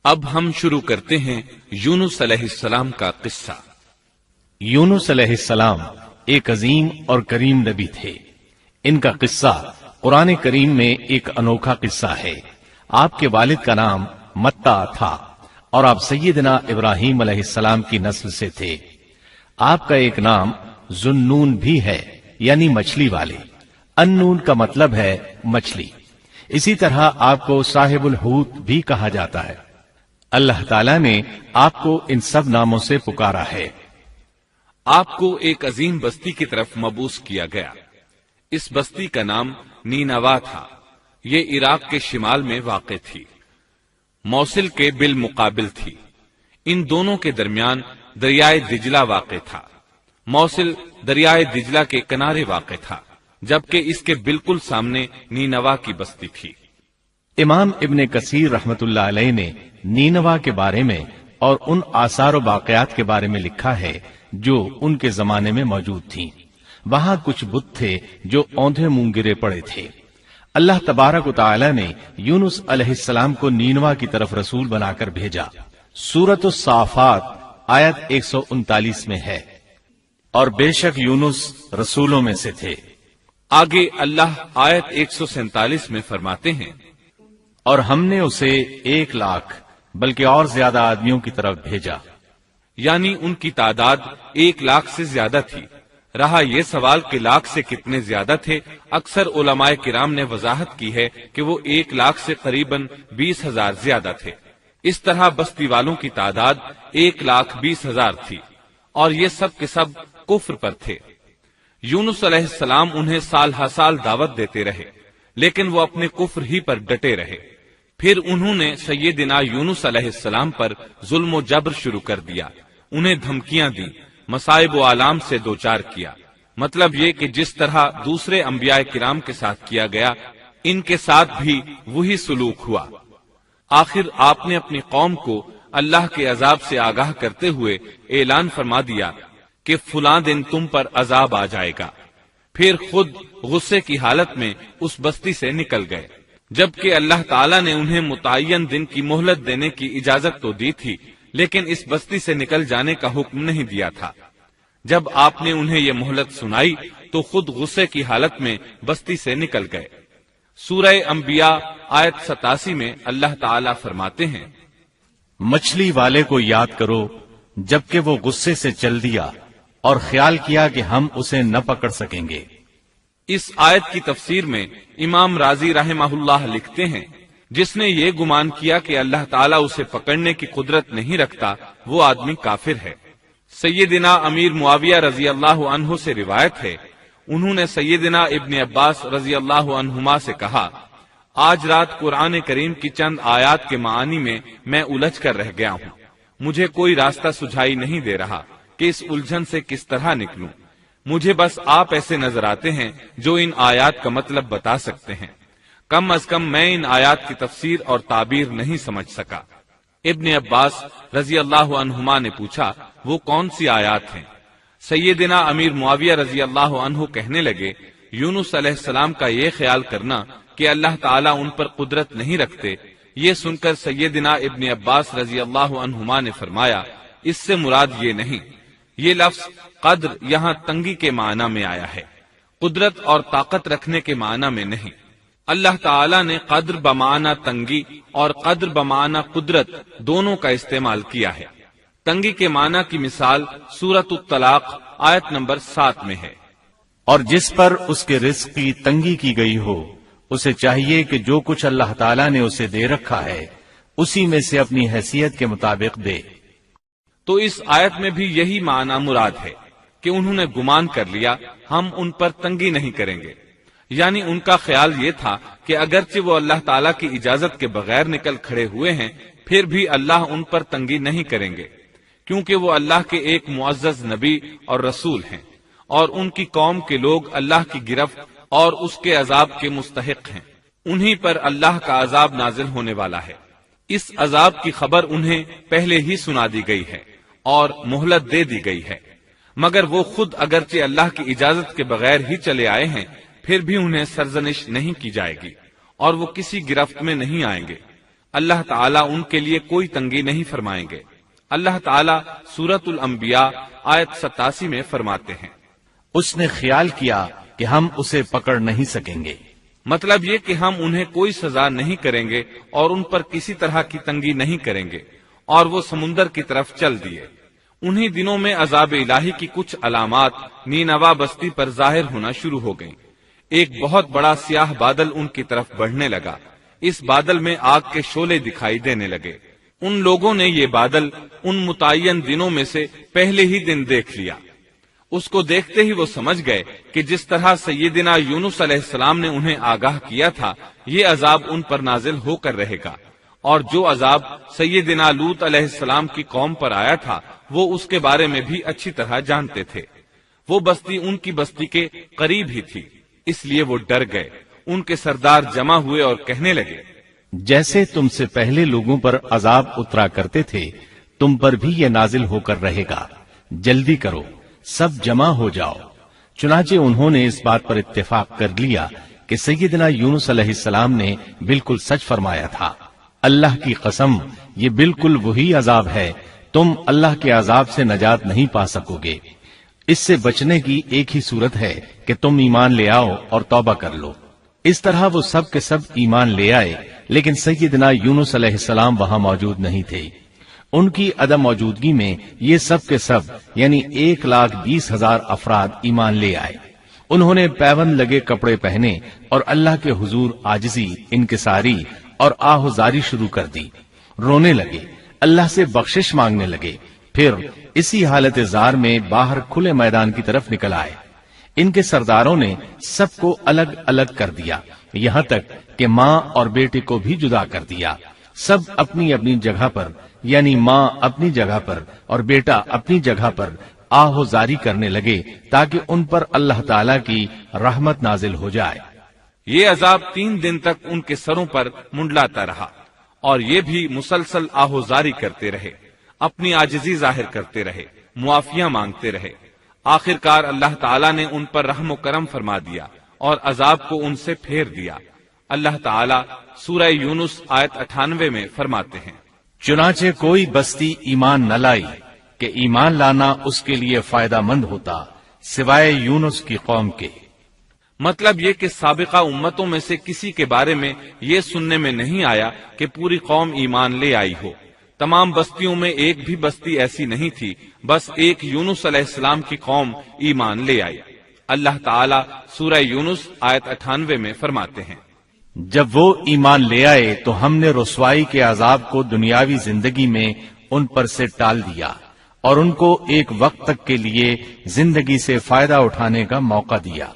اب ہم شروع کرتے ہیں یونس علیہ السلام کا قصہ۔ یونس علیہ السلام ایک عظیم اور کریم نبی تھے۔ ان کا قصہ قرآن کریم میں ایک انوکھا قصہ ہے۔ آپ کے والد کا نام متا تھا اور آپ سیدنا ابراہیم علیہ السلام کی نسل سے تھے۔ آپ کا ایک نام ذوالنون بھی ہے، یعنی مچھلی والے۔ النون کا مطلب ہے مچھلی۔ اسی طرح آپ کو صاحب الحوت بھی کہا جاتا ہے۔ اللہ تعالیٰ نے آپ کو ان سب ناموں سے پکارا ہے۔ آپ کو ایک عظیم بستی کی طرف مبعوث کیا گیا۔ اس بستی کا نام نینوا تھا۔ یہ عراق کے شمال میں واقع تھی، موصل کے بالمقابل تھی۔ ان دونوں کے درمیان دریائے دجلہ واقع تھا۔ موصل دریائے دجلہ کے کنارے واقع تھا، جبکہ اس کے بالکل سامنے نینوا کی بستی تھی۔ امام ابن کثیر رحمت اللہ علیہ نے نینوا کے بارے میں اور ان آثار و واقعات کے بارے میں لکھا ہے جو ان کے زمانے میں موجود تھیں۔ وہاں کچھ بت تھے جو اوندھے منہ گرے پڑے تھے۔ اللہ تبارک و تعالی نے یونس علیہ السلام کو نینوا کی طرف رسول بنا کر بھیجا۔ سورۃ الصافات آیت 139 میں ہے، اور بے شک یونس رسولوں میں سے تھے۔ آگے اللہ آیت 147 میں فرماتے ہیں، اور ہم نے اسے 1,00,000 بلکہ اور زیادہ آدمیوں کی طرف بھیجا۔ یعنی ان کی تعداد 1,00,000 سے زیادہ تھی۔ رہا یہ سوال کہ لاکھ سے کتنے زیادہ تھے، اکثر علماء کرام نے وضاحت کی ہے کہ وہ 1,00,000 سے قریباً 20,000 زیادہ تھے۔ اس طرح بستی والوں کی تعداد 1,20,000 تھی، اور یہ سب کے سب کفر پر تھے۔ یونس علیہ السلام انہیں سال ہر سال دعوت دیتے رہے، لیکن وہ اپنے کفر ہی پر ڈٹے رہے۔ پھر انہوں نے سیدنا یونس علیہ السلام پر ظلم و جبر شروع کر دیا، انہیں دھمکیاں دی، مصائب و آلام سے دوچار کیا۔ مطلب یہ کہ جس طرح دوسرے انبیاء کرام کے ساتھ کیا گیا، ان کے ساتھ بھی وہی سلوک ہوا۔ آخر آپ نے اپنی قوم کو اللہ کے عذاب سے آگاہ کرتے ہوئے اعلان فرما دیا کہ فلاں دن تم پر عذاب آ جائے گا۔ پھر خود غصے کی حالت میں اس بستی سے نکل گئے، جبکہ اللہ تعالیٰ نے انہیں متعین دن کی مہلت دینے کی اجازت تو دی تھی، لیکن اس بستی سے نکل جانے کا حکم نہیں دیا تھا۔ جب آپ نے انہیں یہ مہلت سنائی تو خود غصے کی حالت میں بستی سے نکل گئے۔ سورہ انبیاء آیت 87 میں اللہ تعالیٰ فرماتے ہیں، مچھلی والے کو یاد کرو جبکہ وہ غصے سے چل دیا اور خیال کیا کہ ہم اسے نہ پکڑ سکیں گے۔ اس آیت کی تفسیر میں امام رازی رحمہ اللہ لکھتے ہیں، جس نے یہ گمان کیا کہ اللہ تعالیٰ اسے پکڑنے کی قدرت نہیں رکھتا، وہ آدمی کافر ہے۔ سیدنا امیر معاویہ رضی اللہ عنہ سے روایت ہے، انہوں نے سیدنا ابن عباس رضی اللہ عنہما سے کہا، آج رات قرآن کریم کی چند آیات کے معانی میں میں الجھ کر رہ گیا ہوں، مجھے کوئی راستہ سجھائی نہیں دے رہا کہ اس الجھن سے کس طرح نکلوں۔ مجھے بس آپ ایسے نظر آتے ہیں جو ان آیات کا مطلب بتا سکتے ہیں، کم از کم میں ان آیات کی تفسیر اور تعبیر نہیں سمجھ سکا۔ ابن عباس رضی اللہ عنہما نے پوچھا، وہ کون سی آیات ہیں؟ سیدنا امیر معاویہ رضی اللہ عنہ کہنے لگے، یونس علیہ السلام کا یہ خیال کرنا کہ اللہ تعالیٰ ان پر قدرت نہیں رکھتے۔ یہ سن کر سیدنا ابن عباس رضی اللہ عنہما نے فرمایا، اس سے مراد یہ نہیں، یہ لفظ قدر یہاں تنگی کے معنی میں آیا ہے، قدرت اور طاقت رکھنے کے معنی میں نہیں۔ اللہ تعالیٰ نے قدر بمعنی تنگی اور قدر بمعنی قدرت دونوں کا استعمال کیا ہے۔ تنگی کے معنی کی مثال سورۃ الطلاق آیت نمبر 7 میں ہے، اور جس پر اس کے رزق کی تنگی کی گئی ہو، اسے چاہیے کہ جو کچھ اللہ تعالیٰ نے اسے دے رکھا ہے اسی میں سے اپنی حیثیت کے مطابق دے۔ تو اس آیت میں بھی یہی معنی مراد ہے کہ انہوں نے گمان کر لیا ہم ان پر تنگی نہیں کریں گے، یعنی ان کا خیال یہ تھا کہ اگرچہ وہ اللہ تعالیٰ کی اجازت کے بغیر نکل کھڑے ہوئے ہیں، پھر بھی اللہ ان پر تنگی نہیں کریں گے، کیونکہ وہ اللہ کے ایک معزز نبی اور رسول ہیں، اور ان کی قوم کے لوگ اللہ کی گرفت اور اس کے عذاب کے مستحق ہیں۔ انہی پر اللہ کا عذاب نازل ہونے والا ہے۔ اس عذاب کی خبر انہیں پہلے ہی سنا دی گئی ہے اور مہلت دے دی گئی ہے، مگر وہ خود اگرچہ اللہ کی اجازت کے بغیر ہی چلے آئے ہیں، پھر بھی انہیں سرزنش نہیں کی جائے گی اور وہ کسی گرفت میں نہیں آئیں گے۔ اللہ تعالیٰ ان کے لیے کوئی تنگی نہیں فرمائیں گے۔ اللہ تعالیٰ سورۃ الانبیاء آیت 87 میں فرماتے ہیں، اس نے خیال کیا کہ ہم اسے پکڑ نہیں سکیں گے۔ مطلب یہ کہ ہم انہیں کوئی سزا نہیں کریں گے اور ان پر کسی طرح کی تنگی نہیں کریں گے، اور وہ سمندر کی طرف چل دیے۔ انہی دنوں میں عذاب الہی کی کچھ علامات نینوا بستی پر ظاہر ہونا شروع ہو گئیں۔ ایک بہت بڑا سیاہ بادل ان کی طرف بڑھنے لگا۔ اس بادل میں آگ کے شعلے دکھائی دینے لگے۔ ان لوگوں نے یہ بادل ان متعین دنوں میں سے پہلے ہی دن دیکھ لیا۔ اس کو دیکھتے ہی وہ سمجھ گئے کہ جس طرح سیدنا یونس علیہ السلام نے انہیں آگاہ کیا تھا، یہ عذاب ان پر نازل ہو کر رہے گا، اور جو عذاب سیدنا لوط علیہ السلام کی قوم پر آیا تھا وہ اس کے بارے میں بھی اچھی طرح جانتے تھے۔ وہ بستی ان کی بستی کے قریب ہی تھی، اس لیے وہ ڈر گئے۔ ان کے سردار جمع ہوئے اور کہنے لگے، جیسے تم سے پہلے لوگوں پر عذاب اترا کرتے تھے، تم پر بھی یہ نازل ہو کر رہے گا، جلدی کرو، سب جمع ہو جاؤ۔ چنانچہ انہوں نے اس بات پر اتفاق کر لیا کہ سیدنا یونس علیہ السلام نے بالکل سچ فرمایا تھا۔ اللہ کی قسم، یہ بالکل وہی عذاب ہے، تم اللہ کے عذاب سے نجات نہیں پا سکو گے۔ اس سے بچنے کی ایک ہی صورت ہے کہ تم ایمان لے آؤ اور توبہ کر لو۔ اس طرح وہ سب کے سب ایمان لے آئے، لیکن سیدنا یونس علیہ السلام وہاں موجود نہیں تھے۔ ان کی عدم موجودگی میں یہ سب کے سب یعنی 1,20,000 افراد ایمان لے آئے۔ انہوں نے پیوند لگے کپڑے پہنے اور اللہ کے حضور عاجزی، انکساری اور آہوزاری شروع کر دی، رونے لگے، اللہ سے بخشش مانگنے لگے، پھر اسی حالت زار میں باہر کھلے میدان کی طرف نکل آئے۔ ان کے سرداروں نے سب کو الگ الگ کر دیا، یہاں تک کہ ماں اور بیٹے کو بھی جدا کر دیا۔ سب اپنی اپنی جگہ پر یعنی ماں اپنی جگہ پر اور بیٹا اپنی جگہ پر آہوزاری کرنے لگے تاکہ ان پر اللہ تعالی کی رحمت نازل ہو جائے۔ یہ عذاب 3 دن تک ان کے سروں پر منڈلاتا رہا، اور یہ بھی مسلسل آہوزاری کرتے رہے، اپنی عاجزی ظاہر کرتے رہے، معافیاں مانگتے رہے۔ آخرکار اللہ تعالیٰ نے ان پر رحم و کرم فرما دیا اور عذاب کو ان سے پھیر دیا۔ اللہ تعالیٰ سورہ یونس آیت 98 میں فرماتے ہیں، چنانچہ کوئی بستی ایمان نہ لائی کہ ایمان لانا اس کے لیے فائدہ مند ہوتا سوائے یونس کی قوم کے۔ مطلب یہ کہ سابقہ امتوں میں سے کسی کے بارے میں یہ سننے میں نہیں آیا کہ پوری قوم ایمان لے آئی ہو۔ تمام بستیوں میں ایک بھی بستی ایسی نہیں تھی، بس ایک یونس علیہ السلام کی قوم ایمان لے آئی۔ اللہ تعالیٰ سورہ یونس آیت 98 میں فرماتے ہیں، جب وہ ایمان لے آئے تو ہم نے رسوائی کے عذاب کو دنیاوی زندگی میں ان پر سے ٹال دیا اور ان کو ایک وقت تک کے لیے زندگی سے فائدہ اٹھانے کا موقع دیا۔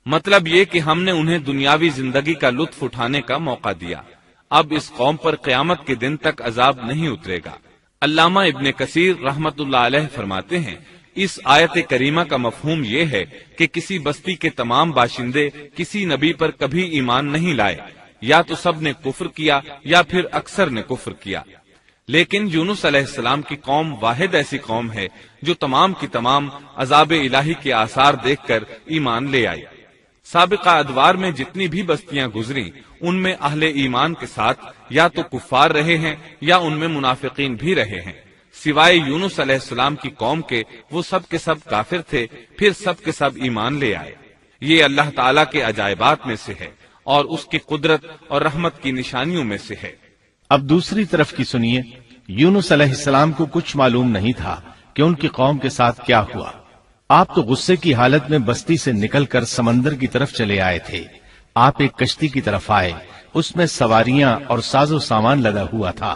مطلب یہ کہ ہم نے انہیں دنیاوی زندگی کا لطف اٹھانے کا موقع دیا۔ اب اس قوم پر قیامت کے دن تک عذاب نہیں اترے گا۔ علامہ ابن کثیر رحمت اللہ علیہ فرماتے ہیں، اس آیت کریمہ کا مفہوم یہ ہے کہ کسی بستی کے تمام باشندے کسی نبی پر کبھی ایمان نہیں لائے، یا تو سب نے کفر کیا یا پھر اکثر نے کفر کیا۔ لیکن یونس علیہ السلام کی قوم واحد ایسی قوم ہے جو تمام کی تمام عذاب الہی کے آثار دیکھ کر ایمان لے آئی۔ سابقہ ادوار میں جتنی بھی بستیاں گزری ان میں اہل ایمان کے ساتھ یا تو کفار رہے ہیں یا ان میں منافقین بھی رہے ہیں۔ سوائے یونس علیہ السلام کی قوم کے وہ سب کے سب کافر تھے، پھر سب کے سب ایمان لے آئے۔ یہ اللہ تعالیٰ کے عجائبات میں سے ہے اور اس کی قدرت اور رحمت کی نشانیوں میں سے ہے۔ اب دوسری طرف کی سنیے، یونس علیہ السلام کو کچھ معلوم نہیں تھا کہ ان کی قوم کے ساتھ کیا ہوا۔ آپ تو غصے کی حالت میں بستی سے نکل کر سمندر کی طرف چلے آئے تھے۔ آپ ایک کشتی کی طرف آئے، اس میں سواریاں اور ساز و سامان لدا ہوا تھا۔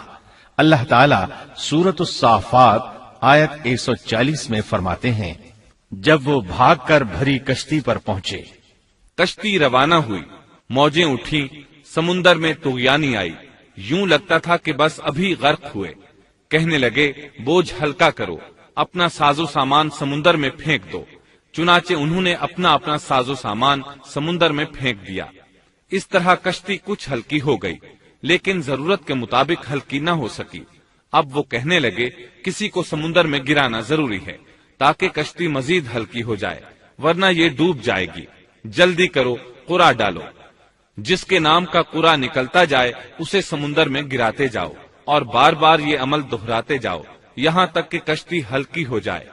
اللہ تعالیٰ سورۃ الصافات آیت 140 میں فرماتے ہیں، جب وہ بھاگ کر بھری کشتی پر پہنچے، کشتی روانہ ہوئی، موجیں اٹھی، سمندر میں طغیانی آئی، یوں لگتا تھا کہ بس ابھی غرق ہوئے۔ کہنے لگے، بوجھ ہلکا کرو، اپنا ساز و سامان سمندر میں پھینک دو۔ چنانچہ انہوں نے اپنا اپنا ساز و سامان سمندر میں پھینک دیا۔ اس طرح کشتی کچھ ہلکی ہو گئی، لیکن ضرورت کے مطابق ہلکی نہ ہو سکی۔ اب وہ کہنے لگے، کسی کو سمندر میں گرانا ضروری ہے تاکہ کشتی مزید ہلکی ہو جائے، ورنہ یہ ڈوب جائے گی۔ جلدی کرو، قرعہ ڈالو۔ جس کے نام کا قرا نکلتا جائے اسے سمندر میں گراتے جاؤ اور بار بار یہ عمل دہراتے جاؤ یہاں تک کہ کشتی ہلکی ہو جائے۔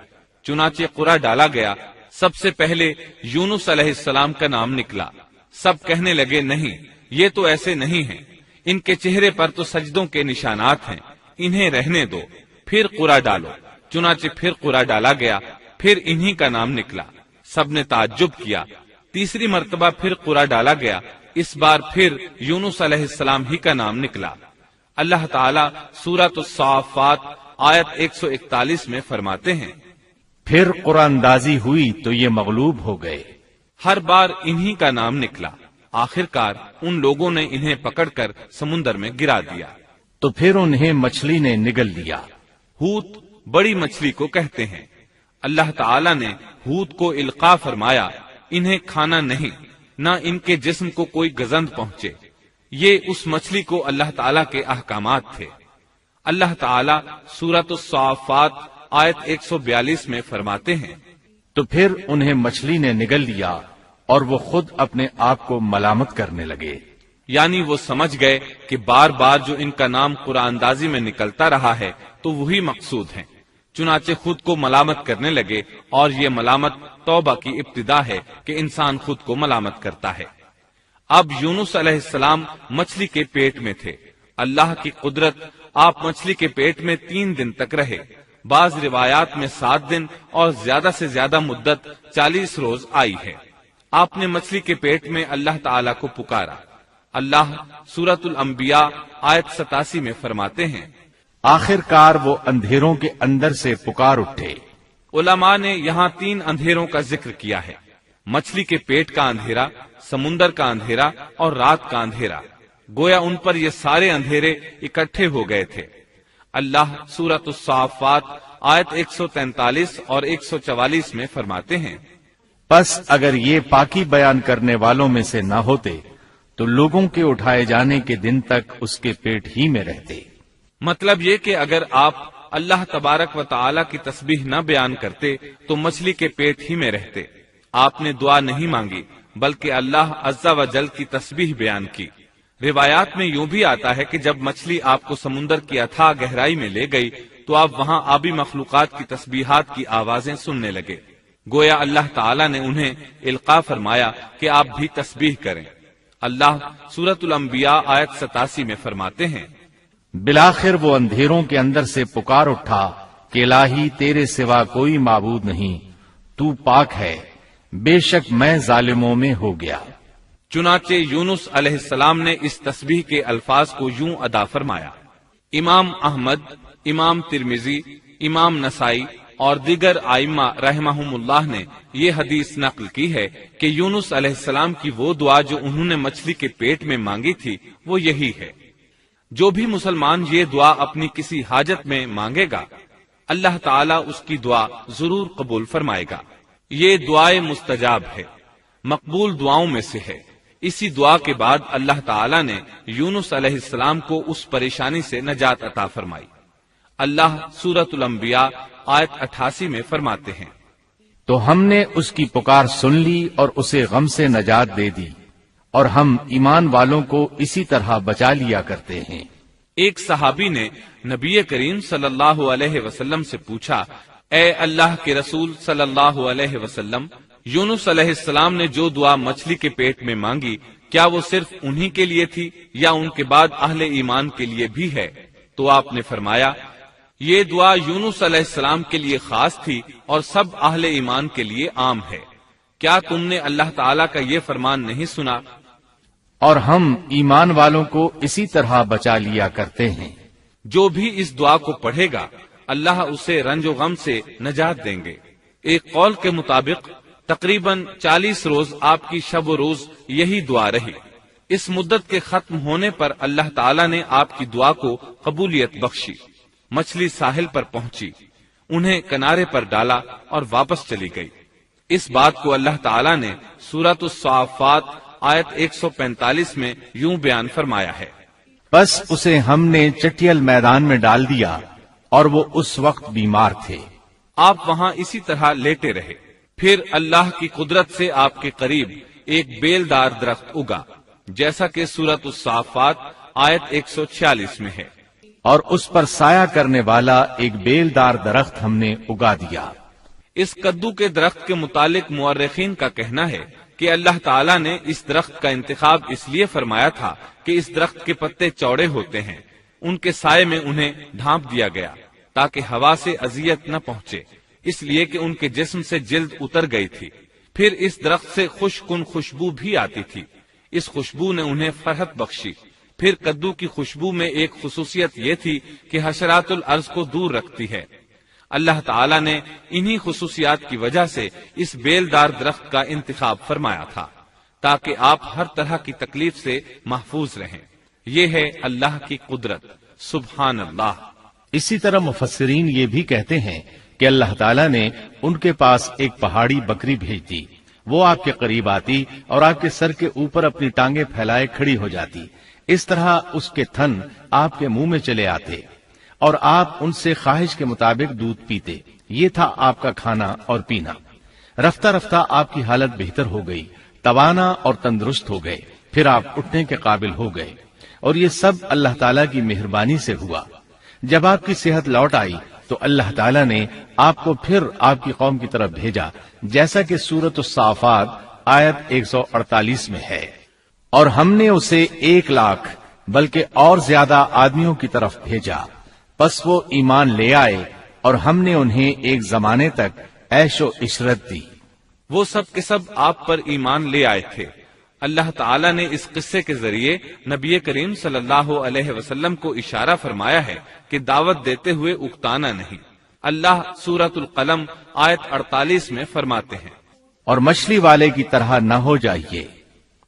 چنانچہ قرا ڈالا گیا، سب سے پہلے یونس علیہ السلام کا نام نکلا۔ سب کہنے لگے نہیں، یہ تو ایسے نہیں ہیں، ان کے چہرے پر تو سجدوں کے نشانات ہیں، انہیں رہنے دو، پھر قرا ڈالو۔ چنانچہ پھر قرا ڈالا گیا، پھر انہی کا نام نکلا۔ سب نے تعجب کیا۔ تیسری مرتبہ پھر قرا ڈالا گیا، اس بار پھر یونس علیہ السلام ہی کا نام نکلا۔ اللہ تعالیٰ سورۃ الصافات آیت 141 میں فرماتے ہیں، پھر قرآن اندازی ہوئی تو یہ مغلوب ہو گئے۔ ہر بار انہی کا نام نکلا، آخر کار ان لوگوں نے انہیں پکڑ کر سمندر میں گرا دیا۔ تو پھر انہیں مچھلی نے نگل لیا۔ حوت بڑی مچھلی کو کہتے ہیں۔ اللہ تعالیٰ نے حوت کو القاء فرمایا، انہیں کھانا نہیں، نہ ان کے جسم کو کوئی گزند پہنچے۔ یہ اس مچھلی کو اللہ تعالیٰ کے احکامات تھے۔ اللہ تعالیٰ سورۃ الصافات آیت 142 میں فرماتے ہیں، تو پھر انہیں مچھلی نے نگل لیا اور وہ خود اپنے آپ کو ملامت کرنے لگے۔ یعنی وہ سمجھ گئے کہ بار بار جو ان کا نام قرآن اندازی میں نکلتا رہا ہے تو وہی مقصود ہیں، چنانچہ خود کو ملامت کرنے لگے، اور یہ ملامت توبہ کی ابتدا ہے کہ انسان خود کو ملامت کرتا ہے۔ اب یونس علیہ السلام مچھلی کے پیٹ میں تھے۔ اللہ کی قدرت، آپ مچھلی کے پیٹ میں 3 دن تک رہے، بعض روایات میں 7 دن اور زیادہ سے زیادہ مدت 40 روز آئی ہے۔ آپ نے مچھلی کے پیٹ میں اللہ تعالیٰ کو پکارا۔ اللہ سورۃ الانبیاء آیت 87 میں فرماتے ہیں، آخر کار وہ اندھیروں کے اندر سے پکار اٹھے۔ علماء نے یہاں 3 اندھیروں کا ذکر کیا ہے، مچھلی کے پیٹ کا اندھیرا، سمندر کا اندھیرا اور رات کا اندھیرا۔ گویا ان پر یہ سارے اندھیرے اکٹھے ہو گئے تھے۔ اللہ سورۃ الصافات آیت 143 اور 144 میں فرماتے ہیں، پس اگر یہ پاکی بیان کرنے والوں میں سے نہ ہوتے تو لوگوں کے اٹھائے جانے کے دن تک اس کے پیٹ ہی میں رہتے۔ مطلب یہ کہ اگر آپ اللہ تبارک و تعالی کی تسبیح نہ بیان کرتے تو مچھلی کے پیٹ ہی میں رہتے۔ آپ نے دعا نہیں مانگی بلکہ اللہ عز و جل کی تسبیح بیان کی۔ روایات میں یوں بھی آتا ہے کہ جب مچھلی آپ کو سمندر کی اتھاہ گہرائی میں لے گئی تو آپ وہاں آبی مخلوقات کی تسبیحات کی آوازیں سننے لگے۔ گویا اللہ تعالیٰ نے انہیں القاء فرمایا کہ آپ بھی تسبیح کریں۔ اللہ سورۃ الانبیاء آیت 87 میں فرماتے ہیں، بالآخر وہ اندھیروں کے اندر سے پکار اٹھا کہ الہی تیرے سوا کوئی معبود نہیں، تو پاک ہے، بے شک میں ظالموں میں ہو گیا۔ چنانچہ یونس علیہ السلام نے اس تسبیح کے الفاظ کو یوں ادا فرمایا۔ امام احمد، امام ترمذی، امام نسائی اور دیگر ائمہ رحمہم اللہ نے یہ حدیث نقل کی ہے کہ یونس علیہ السلام کی وہ دعا جو انہوں نے مچھلی کے پیٹ میں مانگی تھی وہ یہی ہے۔ جو بھی مسلمان یہ دعا اپنی کسی حاجت میں مانگے گا، اللہ تعالیٰ اس کی دعا ضرور قبول فرمائے گا۔ یہ دعائے مستجاب ہے، مقبول دعاؤں میں سے ہے۔ اسی دعا کے بعد اللہ تعالیٰ نے یونس علیہ السلام کو اس پریشانی سے نجات عطا فرمائی۔ اللہ سورۃ الانبیاء آیت 88 میں فرماتے ہیں، تو ہم نے اس کی پکار سن لی اور اسے غم سے نجات دے دی، اور ہم ایمان والوں کو اسی طرح بچا لیا کرتے ہیں۔ ایک صحابی نے نبی کریم صلی اللہ علیہ وسلم سے پوچھا، اے اللہ کے رسول صلی اللہ علیہ وسلم، یونس علیہ السلام نے جو دعا مچھلی کے پیٹ میں مانگی، کیا وہ صرف انہی کے لیے تھی یا ان کے بعد اہل ایمان کے لیے بھی ہے؟ تو آپ نے فرمایا، یہ دعا یونس علیہ السلام کے لیے خاص تھی اور سب اہل ایمان کے لیے عام ہے۔ کیا تم نے اللہ تعالیٰ کا یہ فرمان نہیں سنا؟ اور ہم ایمان والوں کو اسی طرح بچا لیا کرتے ہیں۔ جو بھی اس دعا کو پڑھے گا اللہ اسے رنج و غم سے نجات دیں گے۔ ایک قول کے مطابق تقریباً 40 روز آپ کی شب و روز یہی دعا رہی۔ اس مدت کے ختم ہونے پر اللہ تعالیٰ نے آپ کی دعا کو قبولیت بخشی۔ مچھلی ساحل پر پہنچی، انہیں کنارے پر ڈالا اور واپس چلی گئی۔ اس بات کو اللہ تعالیٰ نے سورۃ الصافات آیت 145 میں یوں بیان فرمایا ہے، بس اسے ہم نے چٹیل میدان میں ڈال دیا اور وہ اس وقت بیمار تھے۔ آپ وہاں اسی طرح لیٹے رہے۔ پھر اللہ کی قدرت سے آپ کے قریب ایک بیلدار درخت اگا جیسا کہ سورۃ الصافات آیت 146 میں ہے۔ اور اس پر سایہ کرنے والا ایک بیلدار درخت ہم نے اگا دیا۔ اس کدو کے درخت کے متعلق مورخین کا کہنا ہے کہ اللہ تعالیٰ نے اس درخت کا انتخاب اس لیے فرمایا تھا کہ اس درخت کے پتے چوڑے ہوتے ہیں، ان کے سائے میں انہیں ڈھانپ دیا گیا تاکہ ہوا سے اذیت نہ پہنچے، اس لیے کہ ان کے جسم سے جلد اتر گئی تھی۔ پھر اس درخت سے خوشکن خوشبو بھی آتی تھی، اس خوشبو نے انہیں فرحت بخشی۔ پھر کدو کی خوشبو میں ایک خصوصیت یہ تھی کہ حشرات الارض کو دور رکھتی ہے۔ اللہ تعالیٰ نے انہی خصوصیات کی وجہ سے اس بیلدار درخت کا انتخاب فرمایا تھا تاکہ آپ ہر طرح کی تکلیف سے محفوظ رہیں۔ یہ ہے اللہ کی قدرت، سبحان اللہ۔ اسی طرح مفسرین یہ بھی کہتے ہیں کہ اللہ تعالیٰ نے ان کے پاس ایک پہاڑی بکری بھیج دی، وہ آپ کے قریب آتی اور آپ کے سر کے اوپر اپنی ٹانگیں پھیلائے کھڑی ہو جاتی، اس طرح اس کے تھن آپ کے منہ میں چلے آتے اور آپ ان سے خواہش کے مطابق دودھ پیتے۔ یہ تھا آپ کا کھانا اور پینا۔ رفتہ رفتہ آپ کی حالت بہتر ہو گئی، توانا اور تندرست ہو گئے، پھر آپ اٹھنے کے قابل ہو گئے، اور یہ سب اللہ تعالیٰ کی مہربانی سے ہوا۔ جب آپ کی صحت لوٹ آئی تو اللہ تعالیٰ نے آپ کو پھر آپ کی قوم کی طرف بھیجا، جیسا کہ سورۃ الصافات آیت 148 میں ہے، اور ہم نے اسے 1,00,000 بلکہ اور زیادہ آدمیوں کی طرف بھیجا، پس وہ ایمان لے آئے اور ہم نے انہیں ایک زمانے تک عیش و عشرت دی۔ وہ سب کے سب آپ پر ایمان لے آئے تھے۔ اللہ تعالیٰ نے اس قصے کے ذریعے نبی کریم صلی اللہ علیہ وسلم کو اشارہ فرمایا ہے کہ دعوت دیتے ہوئے اکتانا نہیں۔ اللہ سورۃ القلم آیت 48 میں فرماتے ہیں، اور مچھلی والے کی طرح نہ ہو جائیے۔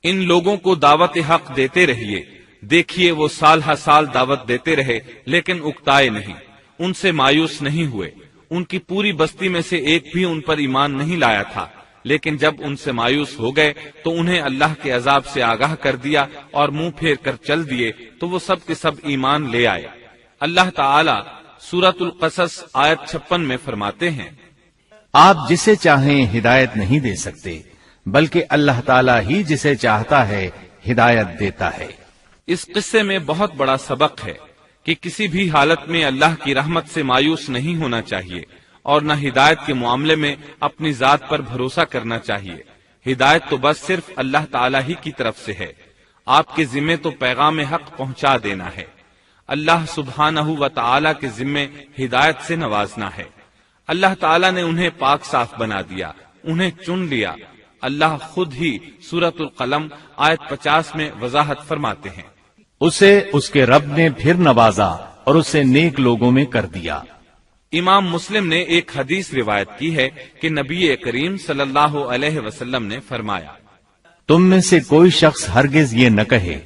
ان لوگوں کو دعوت حق دیتے رہیے، دیکھیے وہ سال ہر سال دعوت دیتے رہے لیکن اکتائے نہیں، ان سے مایوس نہیں ہوئے۔ ان کی پوری بستی میں سے ایک بھی ان پر ایمان نہیں لایا تھا، لیکن جب ان سے مایوس ہو گئے تو انہیں اللہ کے عذاب سے آگاہ کر دیا اور منہ پھیر کر چل دیے تو وہ سب کے سب ایمان لے آئے۔ اللہ تعالی سورۃ القصص آیت 56 میں فرماتے ہیں، آپ جسے چاہیں ہدایت نہیں دے سکتے، بلکہ اللہ تعالیٰ ہی جسے چاہتا ہے ہدایت دیتا ہے۔ اس قصے میں بہت بڑا سبق ہے کہ کسی بھی حالت میں اللہ کی رحمت سے مایوس نہیں ہونا چاہیے اور نہ ہدایت کے معاملے میں اپنی ذات پر بھروسہ کرنا چاہیے۔ ہدایت تو بس صرف اللہ تعالیٰ ہی کی طرف سے ہے، آپ کے ذمے تو پیغام حق پہنچا دینا ہے۔ اللہ سبحانہ و تعالیٰ کے ذمے ہدایت سے نوازنا ہے۔ اللہ تعالیٰ نے انہیں پاک صاف بنا دیا، انہیں چن لیا۔ اللہ خود ہی سورۃ القلم آیت 50 میں وضاحت فرماتے ہیں، اسے اس کے رب نے پھر نوازا اور اسے نیک لوگوں میں کر دیا۔ امام مسلم نے ایک حدیث روایت کی ہے کہ نبی کریم صلی اللہ علیہ وسلم نے فرمایا، تم میں سے کوئی شخص ہرگز یہ نہ کہے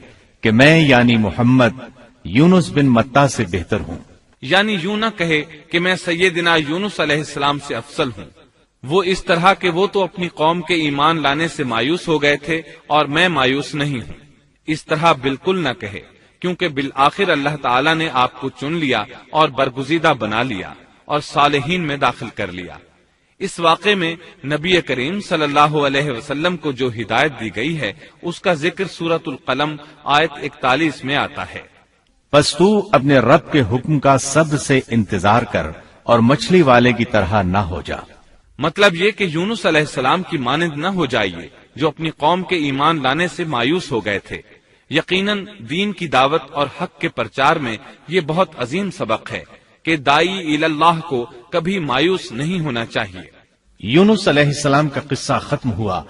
کہ میں یعنی محمد یونس بن متا سے بہتر ہوں، یعنی یوں نہ کہے کہ میں سیدنا یونس علیہ السلام سے افضل ہوں، وہ اس طرح کہ وہ تو اپنی قوم کے ایمان لانے سے مایوس ہو گئے تھے اور میں مایوس نہیں ہوں۔ اس طرح بالکل نہ کہے، کیونکہ بالآخر اللہ تعالیٰ نے آپ کو چن لیا اور برگزیدہ بنا لیا اور صالحین میں داخل کر لیا۔ اس واقعے میں نبی کریم صلی اللہ علیہ وسلم کو جو ہدایت دی گئی ہے اس کا ذکر سورۃ القلم آیت 41 میں آتا ہے، پس تو اپنے رب کے حکم کا صبر سے انتظار کر اور مچھلی والے کی طرح نہ ہو جا۔ مطلب یہ کہ یونس علیہ السلام کی مانند نہ ہو جائیے جو اپنی قوم کے ایمان لانے سے مایوس ہو گئے تھے۔ یقیناً دین کی دعوت اور حق کے پرچار میں یہ بہت عظیم سبق ہے کہ داعی اللہ کو کبھی مایوس نہیں ہونا چاہیے۔ یونس علیہ السلام کا قصہ ختم ہوا